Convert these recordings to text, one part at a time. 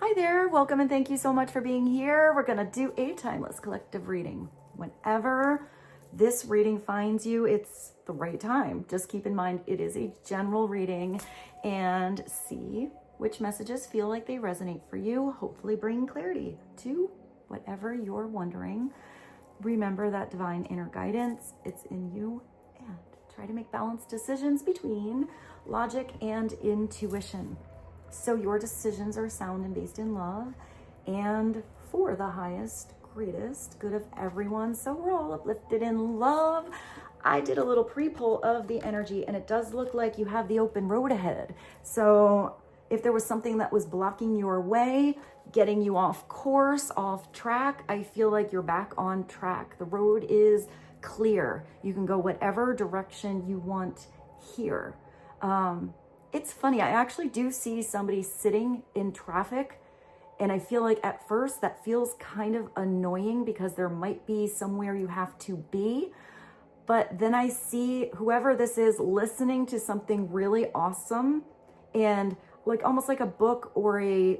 Hi there, welcome and thank you so much for being here. We're gonna do a timeless collective reading. Whenever this reading finds you, it's the right time. Just keep in mind, it is a general reading and see which messages feel like they resonate for you. Hopefully bring clarity to whatever you're wondering. Remember that divine inner guidance, it's in you, and try to make balanced decisions between logic and intuition. So your decisions are sound and based in love and for the highest, greatest good of everyone. So we're all uplifted in love. I did a little pre-pull of the energy and it does look like you have the open road ahead. So if there was something that was blocking your way, getting you off course, off track, I feel like you're back on track. The road is clear. You can go whatever direction you want here. It's funny, I actually do see somebody sitting in traffic, and I feel like at first that feels kind of annoying because there might be somewhere you have to be. But then I see whoever this is listening to something really awesome and like almost like a book or a,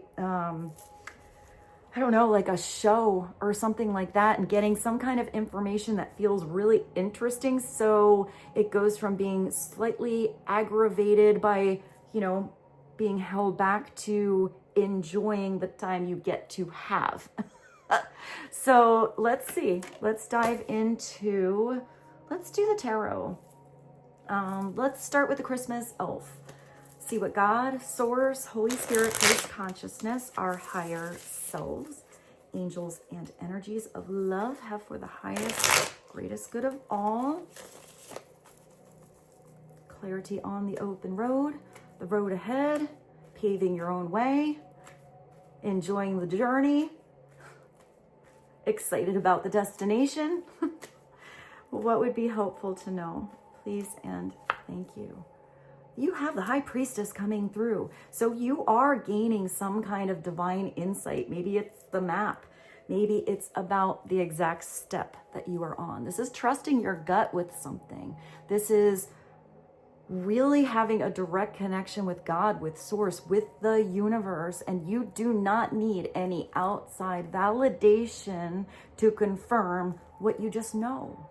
I don't know, like a show or something like that, and getting some kind of information that feels really interesting. So it goes from being slightly aggravated by, you know, being held back to enjoying the time you get to have. So let's see, let's dive into, let's do the tarot. Let's start with the Christmas elf. See what God, Source, Holy Spirit, Christ consciousness, our higher selves, angels, and energies of love have for the highest, greatest good of all. Clarity on the open road, the road ahead, paving your own way, enjoying the journey, excited about the destination. What would be helpful to know? Please and thank you. You have the High Priestess coming through. So you are gaining some kind of divine insight. Maybe it's the map. Maybe it's about the exact step that you are on. This is trusting your gut with something. This is really having a direct connection with God, with Source, with the universe. And you do not need any outside validation to confirm what you just know.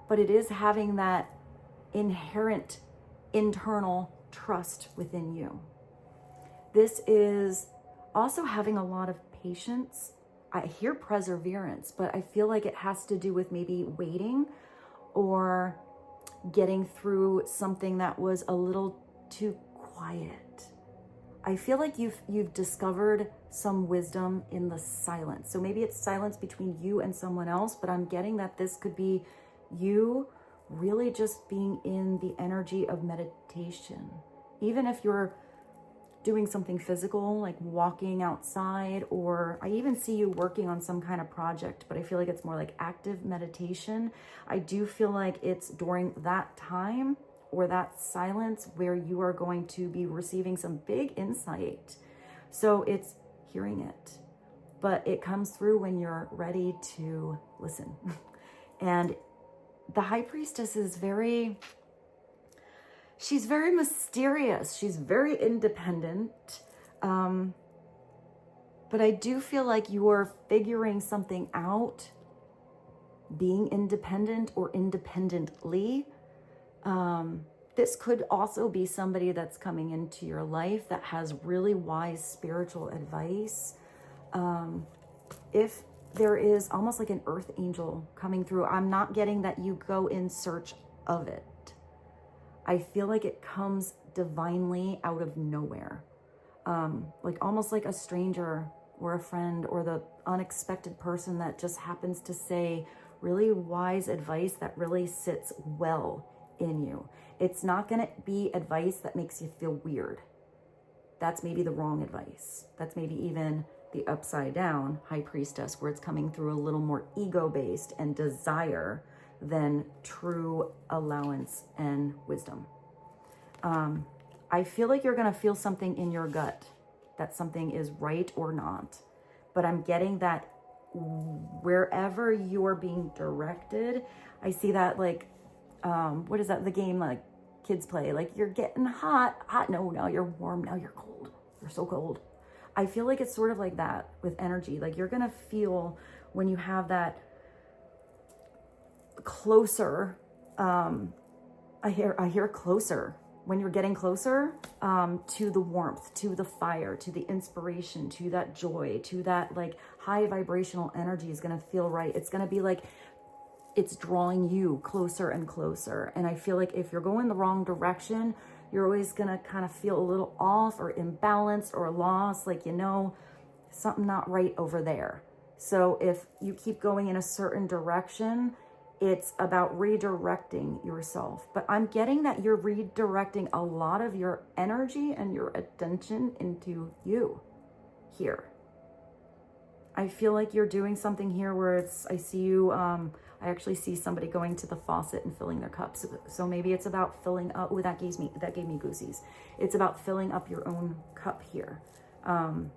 But it is having that inherent internal trust within you. This is also having a lot of patience. I hear perseverance, but I feel like it has to do with maybe waiting or getting through something that was a little too quiet. I feel like you've discovered some wisdom in the silence. So maybe it's silence between you and someone else, but I'm getting that this could be you really just being in the energy of meditation. Even if you're doing something physical, like walking outside, or I even see you working on some kind of project, but I feel like it's more like active meditation. I do feel like it's during that time or that silence where you are going to be receiving some big insight. So it's hearing it, but it comes through when you're ready to listen. And the High Priestess is she's very mysterious. She's very independent. But I do feel like you're figuring something out, being independent or independently. This could also be somebody that's coming into your life that has really wise spiritual advice. If there is almost like an earth angel coming through, I'm not getting that you go in search of it. I feel like it comes divinely out of nowhere. Like almost like a stranger or a friend or the unexpected person that just happens to say really wise advice that really sits well in you. It's not going to be advice that makes you feel weird. That's maybe the wrong advice. That's maybe even the upside down High Priestess, where it's coming through a little more ego-based and desire than true allowance and wisdom. I feel like you're going to feel something in your gut that something is right or not, but I'm getting that wherever you're being directed, I see that like, what is that? The game like kids play, like you're getting hot, no, now you're warm, now you're cold. You're so cold. I feel like it's sort of like that with energy. Like you're going to feel when you have that closer, I hear closer, when you're getting closer to the warmth, to the fire, to the inspiration, to that joy, to that like high vibrational energy is going to feel right. It's going to be like it's drawing you closer and closer. And I feel like if you're going the wrong direction, you're always going to kind of feel a little off or imbalanced or lost, like, you know, something not right over there. So if you keep going in a certain direction, it's about redirecting yourself. But I'm getting that you're redirecting a lot of your energy and your attention into you here. I feel like you're doing something here where I see you, I actually see somebody going to the faucet and filling their cups. So maybe it's about filling up, oh, that gave me goosies. It's about filling up your own cup here. And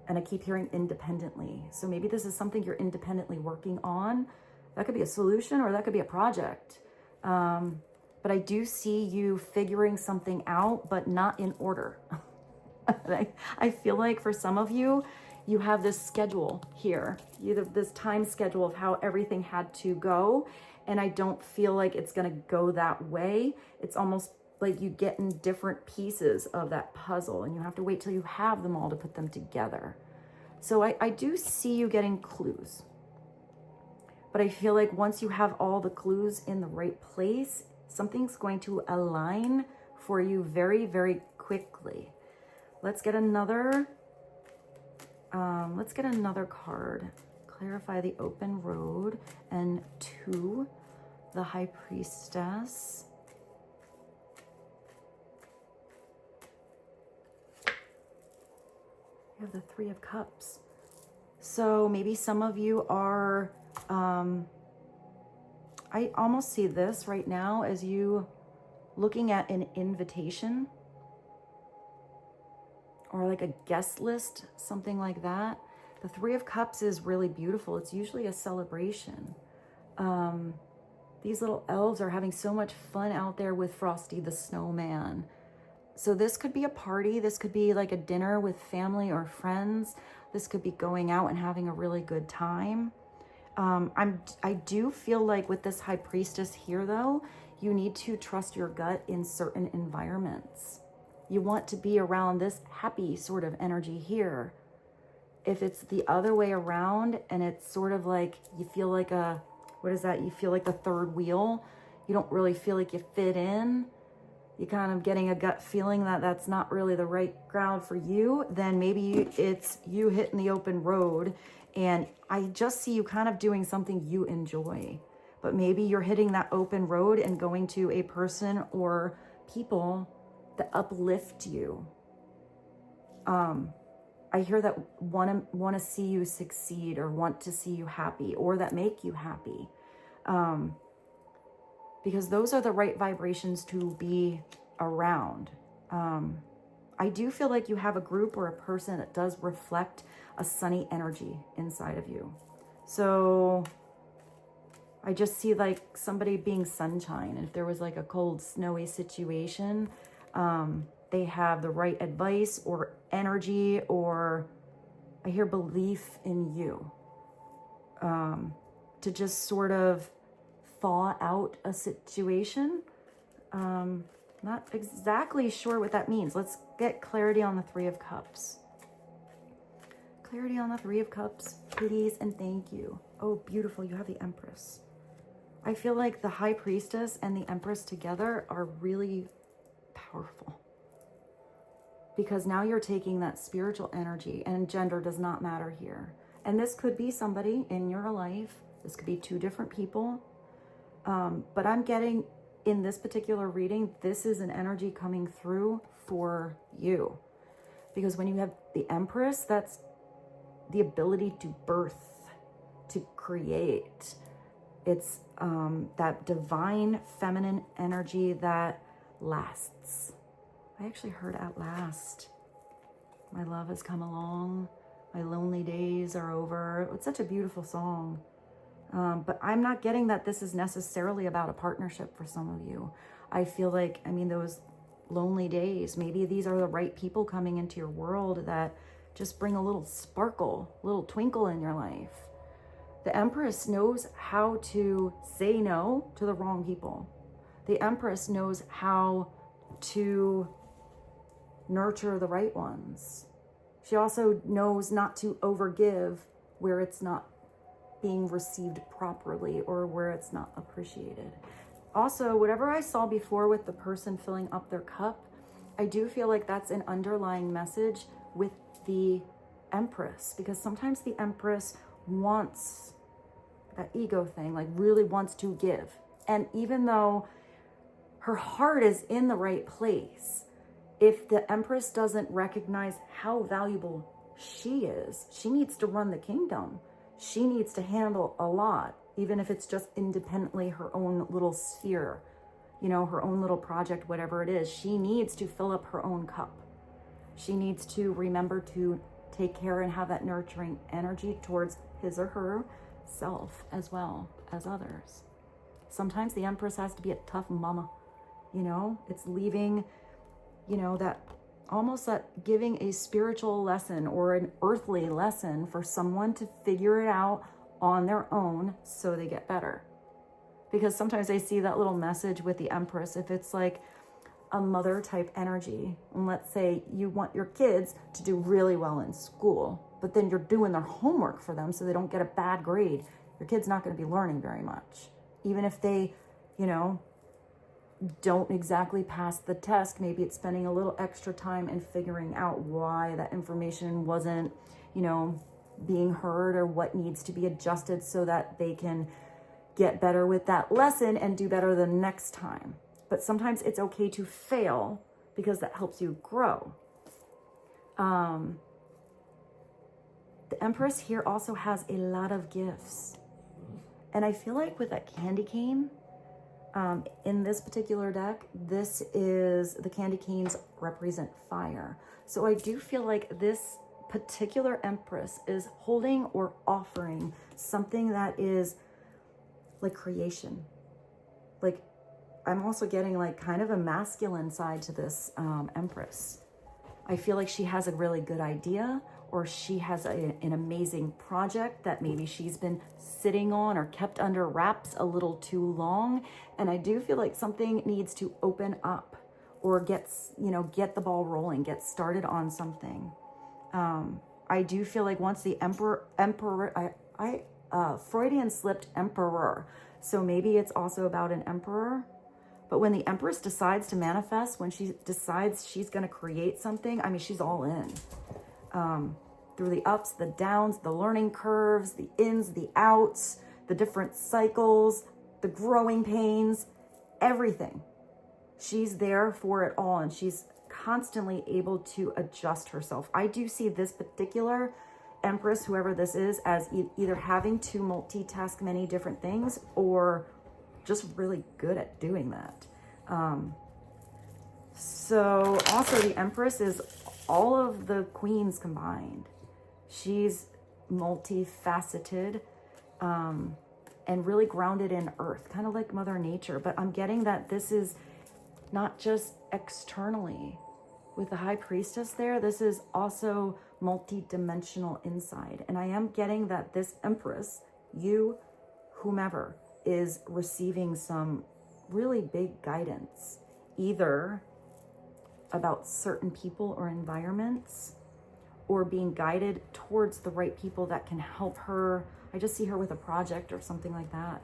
I keep hearing independently. So maybe this is something you're independently working on. That could be a solution or that could be a project. But I do see you figuring something out, but not in order. I feel like for some of you, you have this schedule here. You have this time schedule of how everything had to go. And I don't feel like it's going to go that way. It's almost like you get in different pieces of that puzzle and you have to wait till you have them all to put them together. So I do see you getting clues. But I feel like once you have all the clues in the right place, something's going to align for you very, very quickly. Let's get another card. Clarify the open road. And 2, the High Priestess. You have the 3 of Cups. So maybe some of you are, I almost see this right now as you looking at an invitation or like a guest list, something like that. The 3 of Cups is really beautiful. It's usually a celebration. These little elves are having so much fun out there with Frosty the Snowman. So this could be a party. This could be like a dinner with family or friends. This could be going out and having a really good time. I do feel like with this High Priestess here, though, you need to trust your gut in certain environments. You want to be around this happy sort of energy here. If it's the other way around and it's sort of like you feel like what is that? You feel like the third wheel. You don't really feel like you fit in. You're kind of getting a gut feeling that that's not really the right ground for you. Then maybe it's you hitting the open road. And I just see you kind of doing something you enjoy. But maybe you're hitting that open road and going to a person or people that uplift you. I hear that want to see you succeed or want to see you happy or that make you happy. Because those are the right vibrations to be around. I do feel like you have a group or a person that does reflect a sunny energy inside of you. So I just see like somebody being sunshine. And if there was like a cold, snowy situation, they have the right advice or energy, or I hear belief in you, to just sort of thaw out a situation. Not exactly sure what that means. Let's get clarity on the 3 of Cups. Clarity on the 3 of Cups, please and thank you. Oh, beautiful. You have the Empress. I feel like the High Priestess and the Empress together are really powerful. Because now you're taking that spiritual energy, and gender does not matter here. And this could be somebody in your life. This could be 2 different people. But I'm getting, in this particular reading, this is an energy coming through for you. Because when you have the Empress, that's the ability to birth, to create. It's that divine feminine energy that lasts. I actually heard at last. My love has come along. My lonely days are over. It's such a beautiful song. But I'm not getting that this is necessarily about a partnership for some of you. I feel like, those lonely days, maybe these are the right people coming into your world that just bring a little sparkle, a little twinkle in your life. The Empress knows how to say no to the wrong people. The Empress knows how to nurture the right ones. She also knows not to overgive where it's not being received properly or where it's not appreciated. Also, whatever I saw before with the person filling up their cup, I do feel like that's an underlying message with the Empress, because sometimes the Empress wants that ego thing, like really wants to give. And even though her heart is in the right place, if the Empress doesn't recognize how valuable she is, she needs to run the kingdom. She needs to handle a lot, even if it's just independently her own little sphere, you know, her own little project, whatever it is. She needs to fill up her own cup. She needs to remember to take care and have that nurturing energy towards his or her self as well as others. Sometimes the Empress has to be a tough mama, you know, it's leaving, you know, that almost that giving a spiritual lesson or an earthly lesson for someone to figure it out on their own so they get better. Because sometimes I see that little message with the Empress, if it's like a mother type energy, and let's say you want your kids to do really well in school, but then you're doing their homework for them so they don't get a bad grade, your kid's not going to be learning very much. Even if they, you know, don't exactly pass the test, maybe it's spending a little extra time in figuring out why that information wasn't, you know, being heard or what needs to be adjusted so that they can get better with that lesson and do better the next time. But sometimes it's okay to fail because that helps you grow. The Empress here also has a lot of gifts. And I feel like with that candy cane, in this particular deck, this is, the candy canes represent fire. So I do feel like this particular Empress is holding or offering something that is like creation. Like, I'm also getting like kind of a masculine side to this Empress. I feel like she has a really good idea, or she has an amazing project that maybe she's been sitting on or kept under wraps a little too long. And I do feel like something needs to open up or get the ball rolling, get started on something. I do feel like once the emperor, Freudian slipped emperor. So maybe it's also about an emperor. But when the Empress decides to manifest, when she decides she's going to create something, I mean, she's all in. Through the ups, the downs, the learning curves, the ins, the outs, the different cycles, the growing pains, everything. She's there for it all, and she's constantly able to adjust herself. I do see this particular Empress, whoever this is, as either having to multitask many different things or just really good at doing that. So also the Empress is all of the queens combined. She's multifaceted and really grounded in earth, kind of like Mother Nature. But I'm getting that this is not just externally. With the High Priestess there, this is also multi-dimensional inside. And I am getting that this Empress, you, whomever, is receiving some really big guidance, either about certain people or environments, or being guided towards the right people that can help her. I just see her with a project or something like that.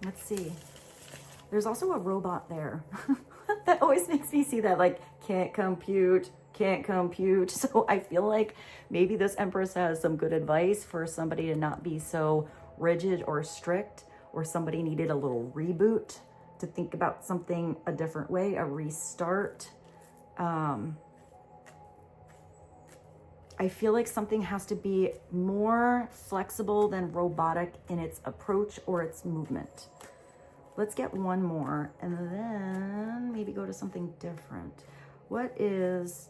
Let's see. There's also a robot there. That always makes me see that, like, can't compute. So I feel like maybe this Empress has some good advice for somebody to not be so rigid or strict, or somebody needed a little reboot to think about something a different way, a restart. I feel like something has to be more flexible than robotic in its approach or its movement. Let's get one more and then maybe go to something different. What is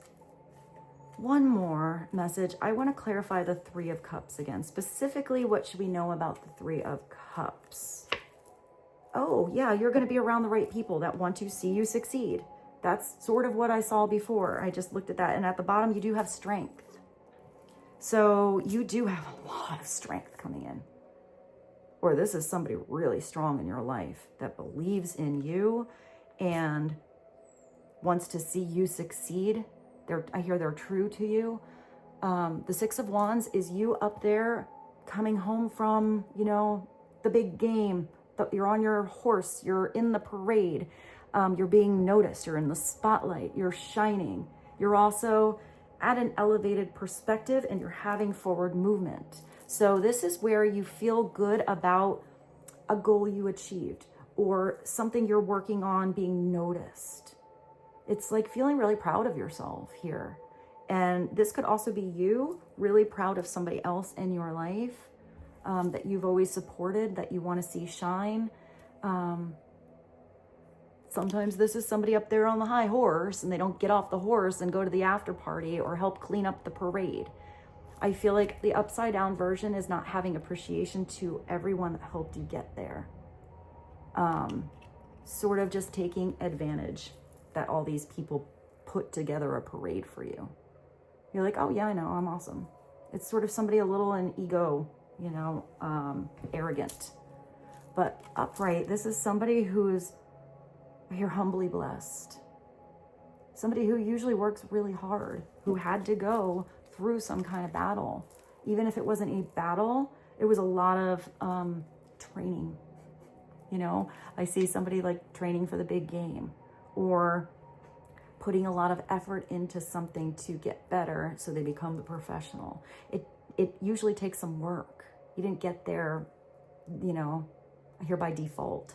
one more message? I want to clarify the Three of Cups again. Specifically, what should we know about the Three of Cups? Oh, yeah, you're going to be around the right people that want to see you succeed. That's sort of what I saw before. I just looked at that. And at the bottom, you do have strength. So you do have a lot of strength coming in. Or this is somebody really strong in your life that believes in you and wants to see you succeed. I hear they're true to you. The Six of Wands is you up there coming home from, you know, the big game. You're on your horse. You're in the parade. You're being noticed. You're in the spotlight. You're shining. You're also at an elevated perspective and you're having forward movement. So this is where you feel good about a goal you achieved or something you're working on being noticed. It's like feeling really proud of yourself here. And this could also be you really proud of somebody else in your life that you've always supported, that you want to see shine. Sometimes this is somebody up there on the high horse and they don't get off the horse and go to the after party or help clean up the parade. I feel like the upside down version is not having appreciation to everyone that helped you get there. Sort of just taking advantage that all these people put together a parade for you. You're like, oh yeah, I know, I'm awesome. It's sort of somebody a little in ego, you know, arrogant. But upright, this is somebody who's, you're humbly blessed. Somebody who usually works really hard, who had to go through some kind of battle. Even if it wasn't a battle, it was a lot of training. You know, I see somebody like training for the big game or putting a lot of effort into something to get better so they become the professional. It usually takes some work. You didn't get there, you know, here by default.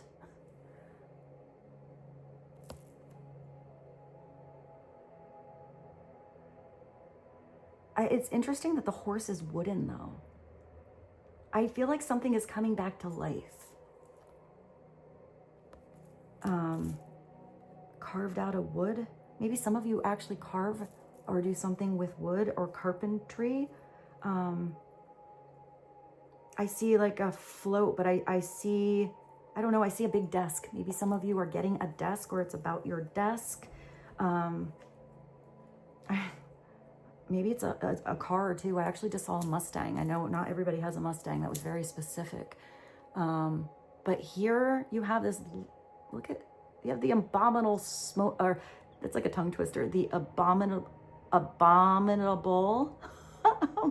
It's interesting that the horse is wooden though. I feel like something is coming back to life. Carved out of wood. Maybe some of you actually carve or do something with wood or carpentry. I see like a float, but I see, I don't know, I see a big desk. Maybe some of you are getting a desk or it's about your desk. Maybe it's a car or two. I actually just saw a Mustang. I know not everybody has a Mustang. That was very specific. But here you have this, you have the abominable smoke, or it's like a tongue twister. The abominable,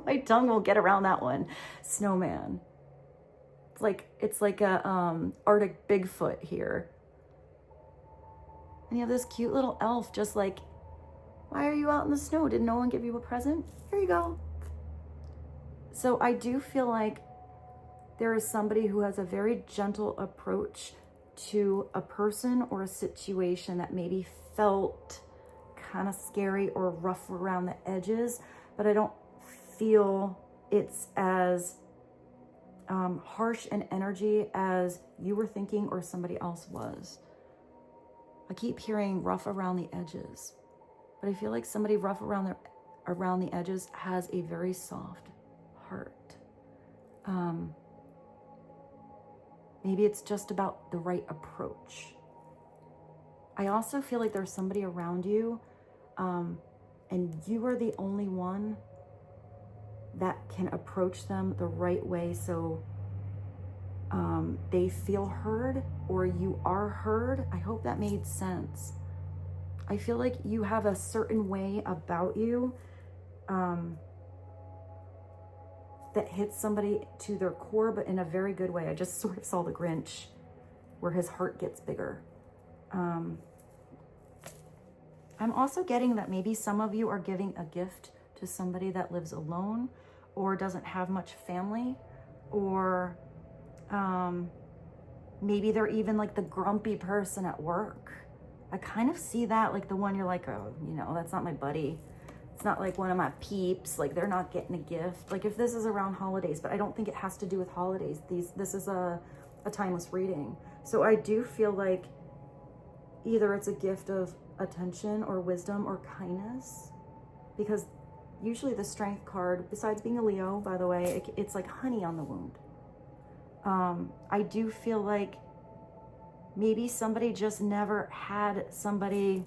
my tongue won't get around that one. Snowman. It's like a Arctic Bigfoot here. And you have this cute little elf just like, why are you out in the snow? Did no one give you a present? Here you go. So I do feel like there is somebody who has a very gentle approach to a person or a situation that maybe felt kind of scary or rough around the edges, but I don't feel it's as harsh an energy as you were thinking or somebody else was. I keep hearing rough around the edges. But I feel like somebody rough around the edges has a very soft heart. Maybe it's just about the right approach. I also feel like there's somebody around you, and you are the only one that can approach them the right way so they feel heard or you are heard. I hope that made sense. I feel like you have a certain way about you that hits somebody to their core, but in a very good way. I just sort of saw the Grinch where his heart gets bigger. I'm also getting that maybe some of you are giving a gift to somebody that lives alone or doesn't have much family, or maybe they're even like the grumpy person at work. I kind of see that, like the one you're like, oh, you know, that's not my buddy. It's not like one of my peeps. Like they're not getting a gift. Like if this is around holidays, but I don't think it has to do with holidays. This is a timeless reading. So I do feel like either it's a gift of attention or wisdom or kindness, because usually the strength card, besides being a Leo, by the way, it's like honey on the wound. I do feel like maybe somebody just never had somebody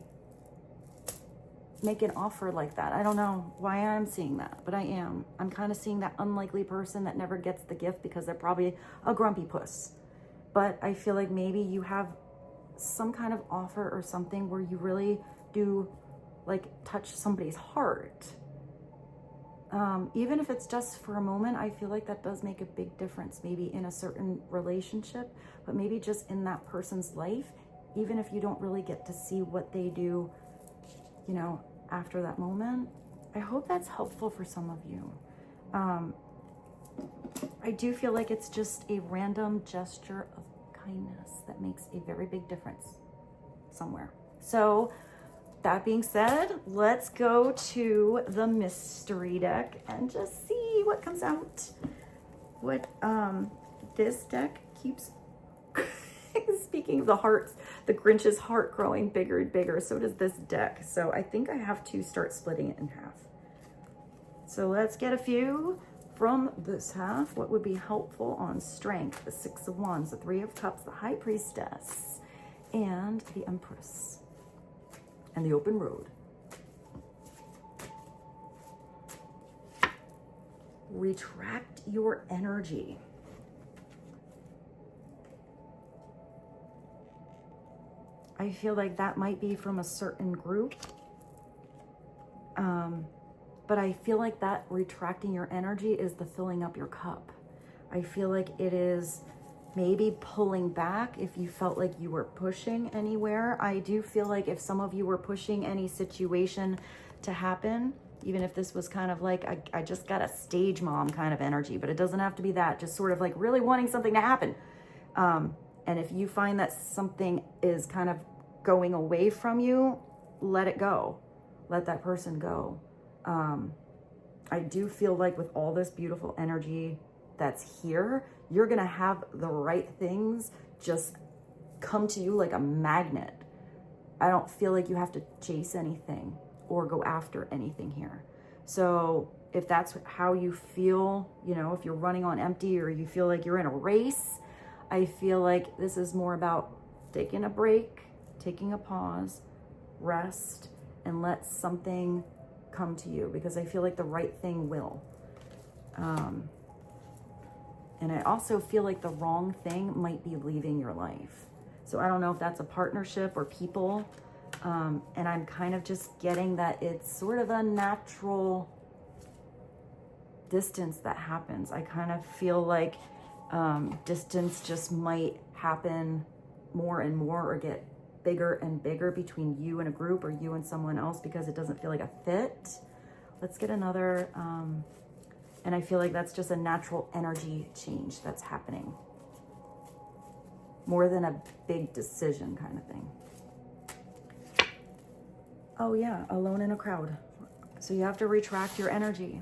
make an offer like that. I don't know why I'm seeing that, but I am. I'm kind of seeing that unlikely person that never gets the gift because they're probably a grumpy puss. But I feel like maybe you have some kind of offer or something where you really do like touch somebody's heart. Even if it's just for a moment, I feel like that does make a big difference, maybe in a certain relationship, but maybe just in that person's life, even if you don't really get to see what they do, you know, after that moment. I hope that's helpful for some of you. I do feel like it's just a random gesture of kindness that makes a very big difference somewhere. So that being said, let's go to the mystery deck and just see what comes out. What this deck keeps speaking of the hearts, the Grinch's heart growing bigger and bigger, so does this deck. So I think I have to start splitting it in half. So let's get a few from this half. What would be helpful on strength? The Six of Wands, the Three of Cups, the High Priestess, and the Empress. And the Open Road. Retract your energy. I feel like that might be from a certain group. But I feel like that retracting your energy is the filling up your cup. I feel like it is maybe pulling back if you felt like you were pushing anywhere. I do feel like if some of you were pushing any situation to happen, even if this was kind of like, I just got a stage mom kind of energy, but it doesn't have to be that, just sort of like really wanting something to happen. And if you find that something is kind of going away from you, let it go. Let that person go. I do feel like with all this beautiful energy that's here, you're gonna have the right things just come to you like a magnet. I don't feel like you have to chase anything or go after anything here. So if that's how you feel, you know, if you're running on empty or you feel like you're in a race, I feel like this is more about taking a break, taking a pause, rest, and let something come to you, because I feel like the right thing will. And I also feel like the wrong thing might be leaving your life. So I don't know if that's a partnership or people. And I'm kind of just getting that it's sort of a natural distance that happens. I kind of feel like distance just might happen more and more or get bigger and bigger between you and a group or you and someone else because it doesn't feel like a fit. Let's get another, and I feel like that's just a natural energy change that's happening. More than a big decision kind of thing. Oh yeah, alone in a crowd. So you have to retract your energy.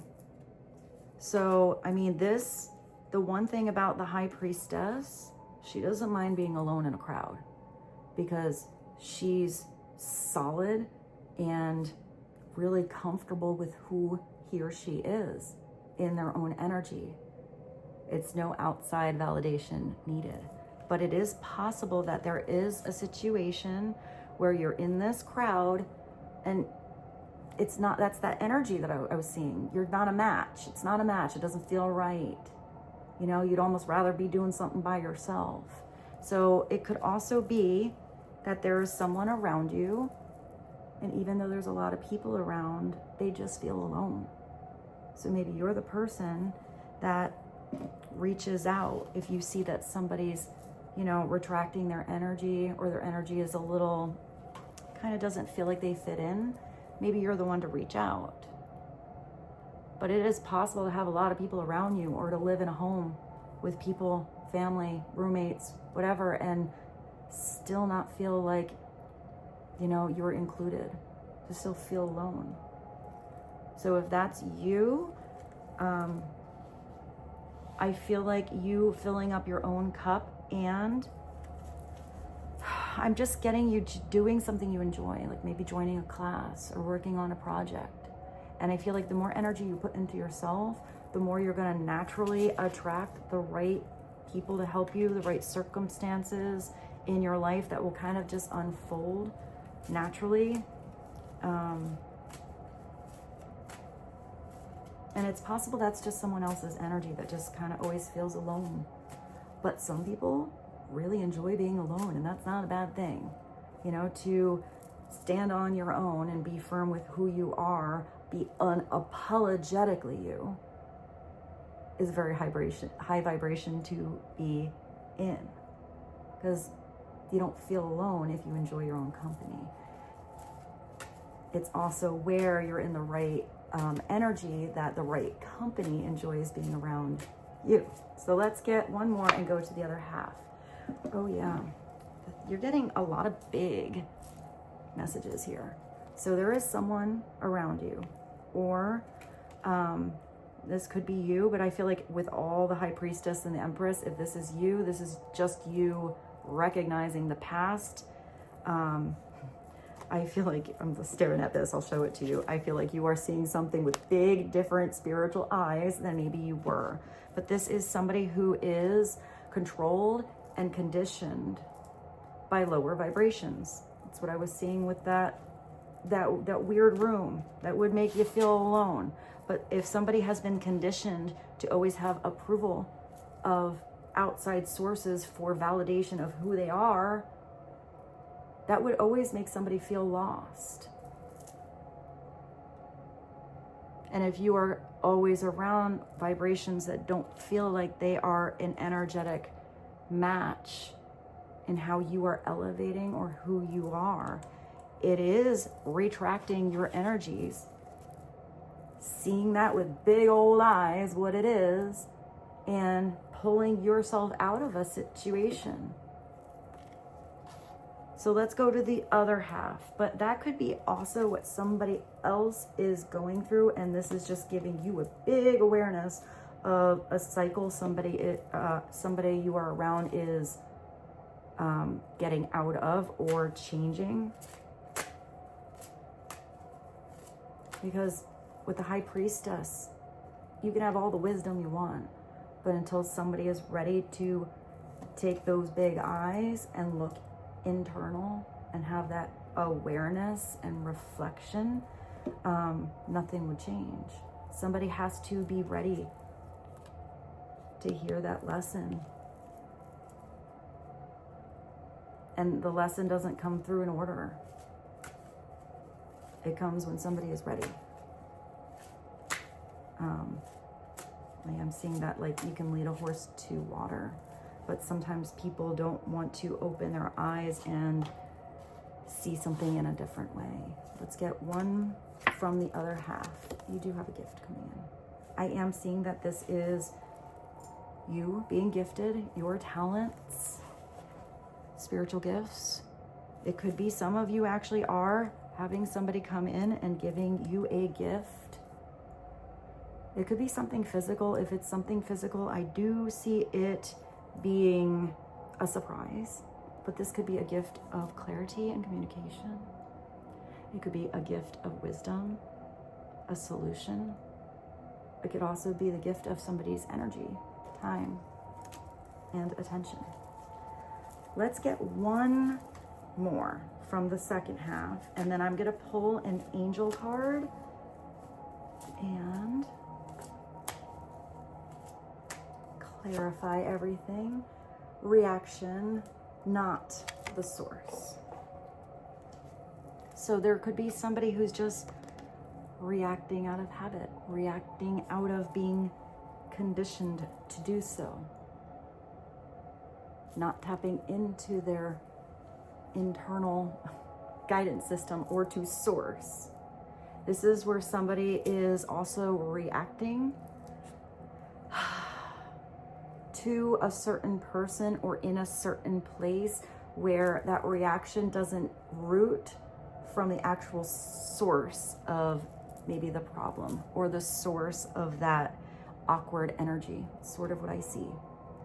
So, I mean, the one thing about the High Priestess, she doesn't mind being alone in a crowd because she's solid and really comfortable with who he or she is in their own energy. It's no outside validation needed. But it is possible that there is a situation where you're in this crowd and it's not, that's that energy that I was seeing. You're not a match. It's not a match. It doesn't feel right. You know, you'd almost rather be doing something by yourself. So it could also be that there is someone around you, and even though there's a lot of people around, they just feel alone. So maybe you're the person that reaches out if you see that somebody's, you know, retracting their energy, or their energy is a little, kind of doesn't feel like they fit in. Maybe you're the one to reach out. But it is possible to have a lot of people around you, or to live in a home with people, family, roommates, whatever, and still not feel like, you know, you're included, to still feel alone. So if that's you, I feel like you filling up your own cup, and I'm just getting you doing something you enjoy, like maybe joining a class or working on a project. And I feel like the more energy you put into yourself, the more you're going to naturally attract the right people to help you, the right circumstances in your life that will kind of just unfold naturally. And it's possible that's just someone else's energy that just kind of always feels alone. But some people really enjoy being alone, and that's not a bad thing. You know, to stand on your own and be firm with who you are, be unapologetically you, is very high vibration to be in. Because you don't feel alone if you enjoy your own company. It's also where you're in the right energy that the right company enjoys being around you. So let's get one more and go to the other half. Oh yeah, you're getting a lot of big messages here. So there is someone around you, or this could be you, but I feel like with all the High Priestess and the Empress, if this is you, this is just you recognizing the past. I feel like, I'm just staring at this, I'll show it to you. I feel like you are seeing something with big, different spiritual eyes than maybe you were. But this is somebody who is controlled and conditioned by lower vibrations. That's what I was seeing with that weird room that would make you feel alone. But if somebody has been conditioned to always have approval of outside sources for validation of who they are, that would always make somebody feel lost. And if you are always around vibrations that don't feel like they are an energetic match in how you are elevating or who you are, it is retracting your energies, seeing that with big old eyes, what it is, and pulling yourself out of a situation. So let's go to the other half, but that could be also what somebody else is going through, and this is just giving you a big awareness of a cycle somebody you are around is getting out of or changing. Because with the High Priestess, you can have all the wisdom you want, but until somebody is ready to take those big eyes and look internal and have that awareness and reflection, nothing would change. Somebody has to be ready to hear that lesson. And the lesson doesn't come through in order. It comes when somebody is ready. I'm seeing that like you can lead a horse to water, but sometimes people don't want to open their eyes and see something in a different way. Let's get one from the other half. You do have a gift coming in. I am seeing that this is you being gifted, your talents, spiritual gifts. It could be some of you actually are having somebody come in and giving you a gift. It could be something physical. If it's something physical, I do see it being a surprise, but this could be a gift of clarity and communication. It could be a gift of wisdom, a solution. It could also be the gift of somebody's energy, time, and attention. Let's get one more from the second half, and then I'm going to pull an angel card and clarify everything. Reaction, not the source. So there could be somebody who's just reacting out of habit, reacting out of being conditioned to do so, not tapping into their internal guidance system or to source. This is where somebody is also reacting to a certain person or in a certain place where that reaction doesn't root from the actual source of maybe the problem or the source of that awkward energy. It's sort of what I see.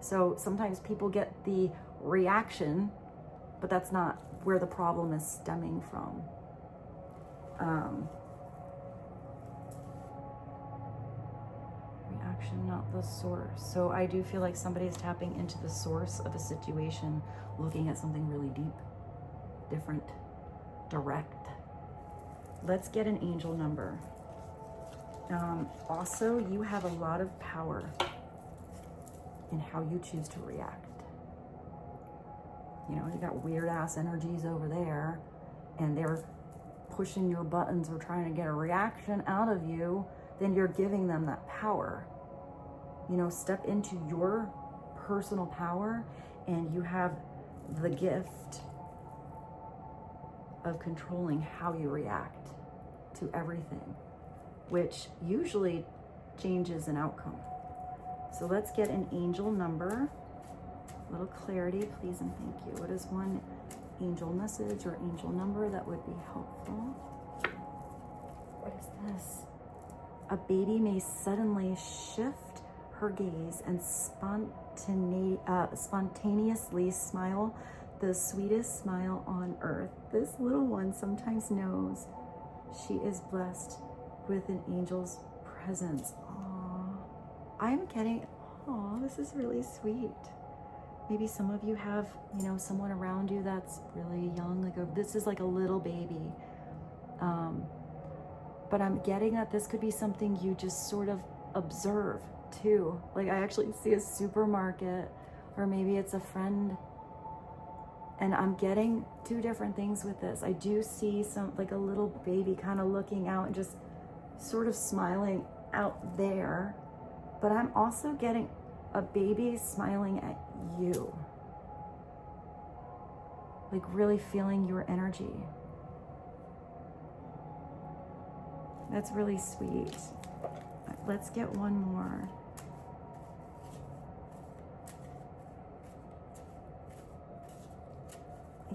So sometimes people get the reaction, but that's not where the problem is stemming from. Reaction, not the source. So I do feel like somebody's tapping into the source of a situation, looking at something really deep, different, direct. Let's get an angel number. Also, you have a lot of power in how you choose to react. You know, you got weird ass energies over there, and they're pushing your buttons or trying to get a reaction out of you, then you're giving them that power. You know, step into your personal power, and you have the gift of controlling how you react to everything, which usually changes an outcome. So let's get an angel number. A little clarity, please and thank you. What is one angel message or angel number that would be helpful? What is this? A baby may suddenly shift her gaze and spontaneously smile the sweetest smile on earth. This little one sometimes knows she is blessed with an angel's presence. Aww. I'm getting, aw, this is really sweet. Maybe some of you have, you know, someone around you that's really young, like this is like a little baby. But I'm getting that this could be something you just sort of observe too. Like I actually see a supermarket, or maybe it's a friend. And I'm getting two different things with this. I do see some, like a little baby kind of looking out and just sort of smiling out there. But I'm also getting a baby smiling at you. Like really feeling your energy. That's really sweet. Let's get one more.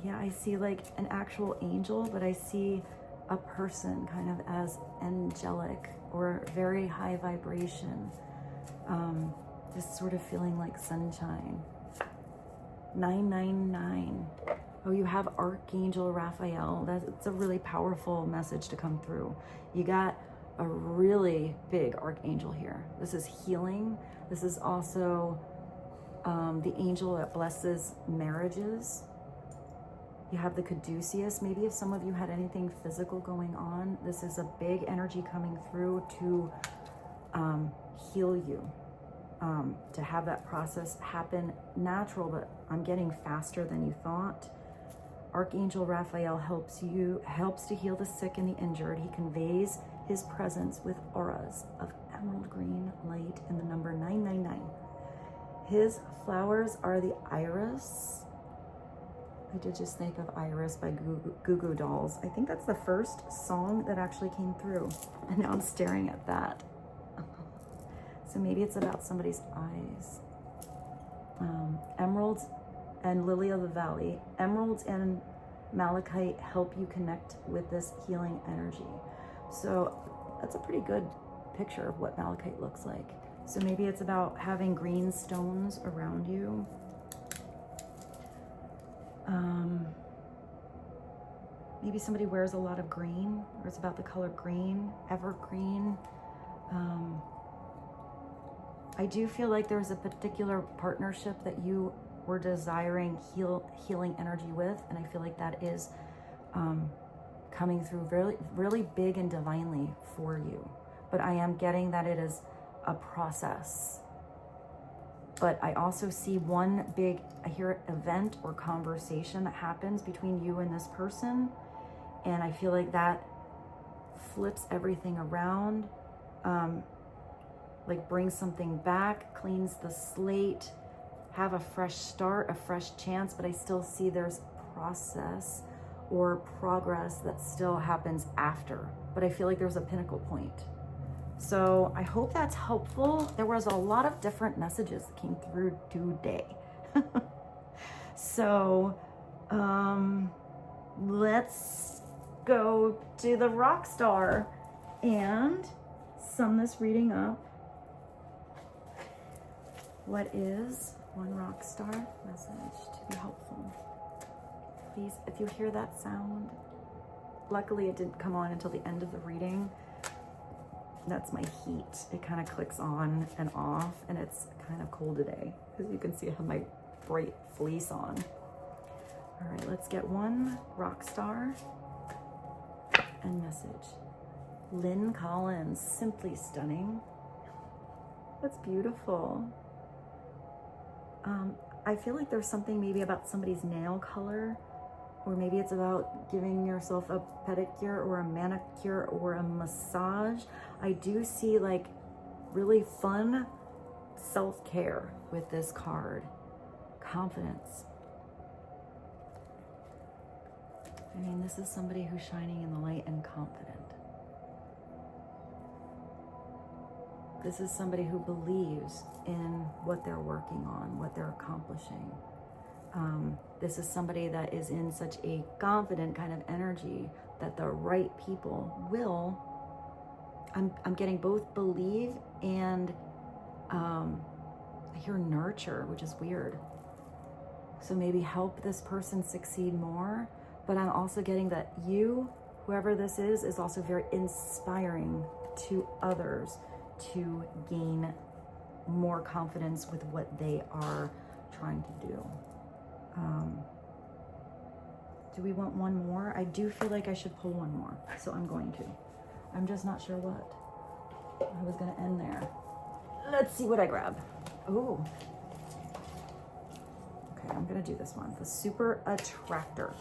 Yeah, I see like an actual angel, but I see a person kind of as angelic or very high vibration. Just sort of feeling like sunshine. 999. Oh, you have Archangel Raphael. That's a really powerful message to come through. You got a really big archangel here. This is healing. This is also the angel that blesses marriages. You have the caduceus. Maybe if some of you had anything physical going on, this is a big energy coming through to heal you, to have that process happen natural, but I'm getting faster than you thought. Archangel Raphael helps to heal the sick and the injured. He conveys his presence with auras of emerald green light in the number 999. His flowers are the iris. I did just think of Iris by Goo Goo Dolls. I think that's the first song that actually came through. And now I'm staring at that. So maybe it's about somebody's eyes. Emeralds and Lily of the Valley. Emeralds and malachite help you connect with this healing energy. So that's a pretty good picture of what malachite looks like. So maybe it's about having green stones around you. Maybe somebody wears a lot of green, or it's about the color green, evergreen. I do feel like there's a particular partnership that you were desiring healing energy with, and I feel like that is coming through really, really big and divinely for you. But I am getting that it is a process. But I also see one big, I hear event or conversation that happens between you and this person. And I feel like that flips everything around, like brings something back, cleans the slate, have a fresh start, a fresh chance, but I still see there's process or progress that still happens after. But I feel like there's a pinnacle point. So I hope that's helpful. There was a lot of different messages that came through today. So let's go to the rock star and sum this reading up. What is one rock star message to be helpful? Please, if you hear that sound, luckily it didn't come on until the end of the reading. That's my heat. It kind of clicks on and off, and it's kind of cold today. As you can see, I have my bright fleece on. All right, let's get one rock star and message. Lynn Collins, simply stunning. That's beautiful. I feel like there's something maybe about somebody's nail color, or maybe it's about giving yourself a pedicure or a manicure or a massage. I do see like really fun self-care with this card. Confidence. I mean, this is somebody who's shining in the light and confident. This is somebody who believes in what they're working on, what they're accomplishing. This is somebody that is in such a confident kind of energy that the right people will, I'm getting both believe and I hear nurture, which is weird. So maybe help this person succeed more, but I'm also getting that you, whoever this is also very inspiring to others to gain more confidence with what they are trying to do. Do we want one more? I do feel like I should pull one more, so I'm going to. I'm just not sure what. I was gonna end there. Let's see what I grab. Oh. Okay, I'm gonna do this one. The Super Attractor.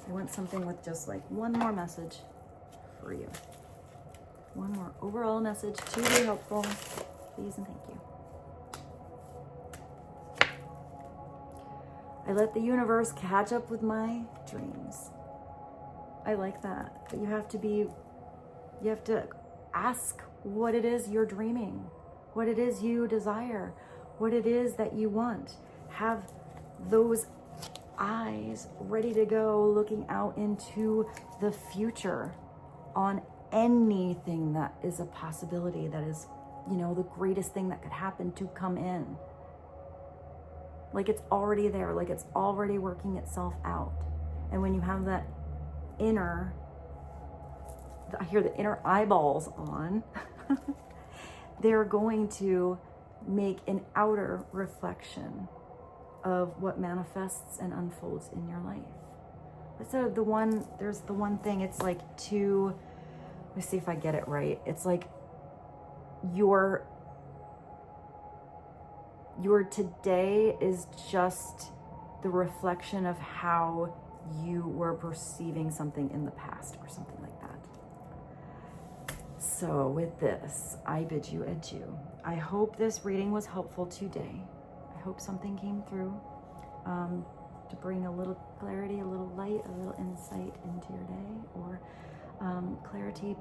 I want something with just like one more message for you. One more overall message to be helpful. Please and thank you. I let the universe catch up with my dreams. I like that. But you have to ask what it is you're dreaming, what it is you desire, what it is that you want. Have those eyes ready to go, looking out into the future on anything that is a possibility, that is, you know, the greatest thing that could happen to come in. Like it's already there, like it's already working itself out. And when you have that inner, I hear the inner eyeballs on, they're going to make an outer reflection of what manifests and unfolds in your life. So there's the one thing, it's like let me see if I get it right. It's like your today is just the reflection of how you were perceiving something in the past or something like that. So with this, I bid you adieu. I hope this reading was helpful today. I hope something came through to bring a little clarity, a little light, a little insight into your day, or clarity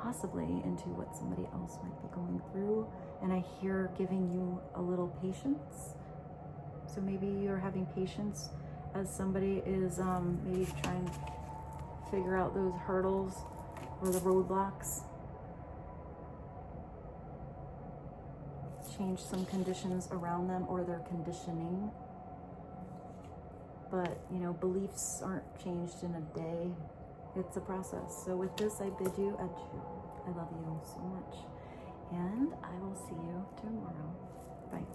possibly into what somebody else might be going through. And I hear giving you a little patience. So maybe you're having patience as somebody is maybe trying to figure out those hurdles or the roadblocks. Change some conditions around them or their conditioning. But, you know, beliefs aren't changed in a day. It's a process. So with this, I bid you adieu. I love you so much. And I will see you tomorrow. Bye.